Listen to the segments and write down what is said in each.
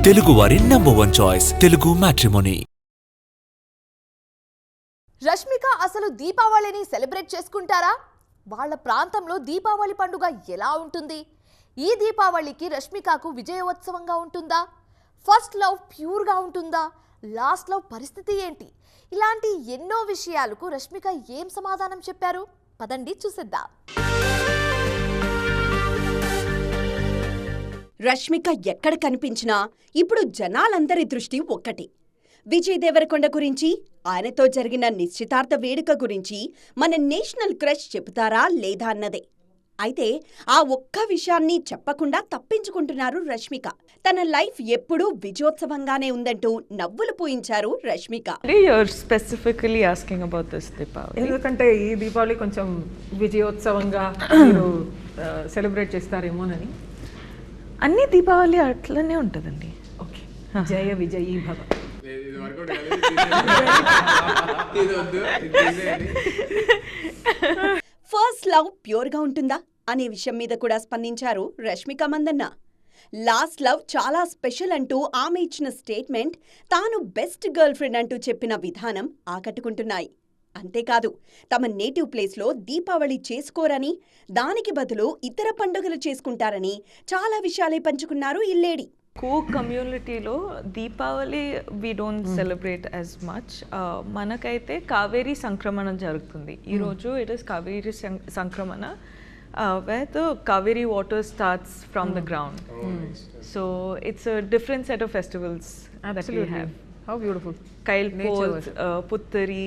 తెలుగువారి #1 choice Telugu matrimony. Rashmika అసలు దీపావళిని సెలబ్రేట్ చేసుకుంటారా? వాళ్ళ ప్రాంతంలో దీపావళి పండుగ ఎలా ఉంటుంది? ఈ దీపావళికి రష్మికకు విజయోత్సవంగా ఉంటుందా? ఫస్ట్ లవ్ ప్యూర్గా ఉంటుందా? లాస్ట్ లవ్ పరిస్థితి ఏంటి? ఇలాంటి ఎన్నో విషయాలకు రష్మిక ఏం సమాధానం చెప్పారు? పదండి చూసేద్దాం. రష్మిక ఎక్కడ కనిపించినా ఇప్పుడు జనాలందరి దృష్టి ఒక్కటి. విజయ్ దేవరకొండ గురించి, ఆయనతో జరిగిన నిశ్చితార్థ వేడుక గురించి మన నేషనల్ క్రష్ చెబుతారా లేదా అన్నదే. అయితే ఆ ఒక్క విషయాన్ని చెప్పకుండా తప్పించుకుంటున్నారు రష్మిక. తన లైఫ్ ఎప్పుడూ విజయోత్సవంగానే ఉందంటూ నవ్వులు పూయించారు రష్మిక. ఎందుకంటే ఈ దీపావళి కొంచెం విజయోత్సవంగా మీరు సెలబ్రేట్ చేస్తారేమోనని. అన్ని దీపావళి అట్లనే ఉంటుందండి. ఓకే, జయ విజయీ భవ. ఫస్ట్ లవ్ ప్యూర్గా ఉంటుందా అనే విషయం మీద కూడా స్పందించారు రష్మిక మందన్న. లాస్ట్ లవ్ చాలా స్పెషల్ అంటూ ఆమె ఇచ్చిన స్టేట్మెంట్, తాను బెస్ట్ గర్ల్ ఫ్రెండ్ అంటూ చెప్పిన విధానం ఆకట్టుకుంటున్నాయి. అంతేకాదు, తమ నేటివ్ ప్లేస్లో దీపావళి చేసుకోరని, దానికి బదులు ఇతర పండుగలు చేసుకుంటారని చాలా విషయాలే పంచుకున్నారు ఇల్లేడి. కోక్ కమ్యూనిటీలో Deepavali we don't celebrate as much. మనకైతే కావేరీ సంక్రమణ జరుగుతుంది ఈరోజు. ఇట్ ఇస్ కావేరీ సంక్రమణ where the Kaveri water starts from the ground. So it's a different set of festivals that we have. How beautiful. Kail Poth, Puttari,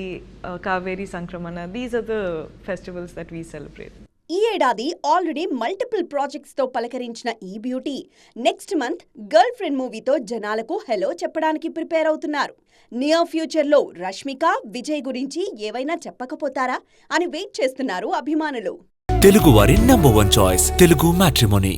Kaveri Sankramana, these are the festivals that we celebrate. ఈ ఏడాది already multiple projects తో పలకరించిన ఈ beauty next month girl friend మూవీతో జనాలకు hello చెప్పడానికి prepare అవుతున్నారు. Near future లో రష్మిక, విజయ్ గురించి ఏవైనా చెప్పకపోతారా అని వెయిట్ చేస్తున్నారు అభిమానులు. తెలుగువారి #1 చాయిస్ తెలుగు మ్యాట్రిమోనీ.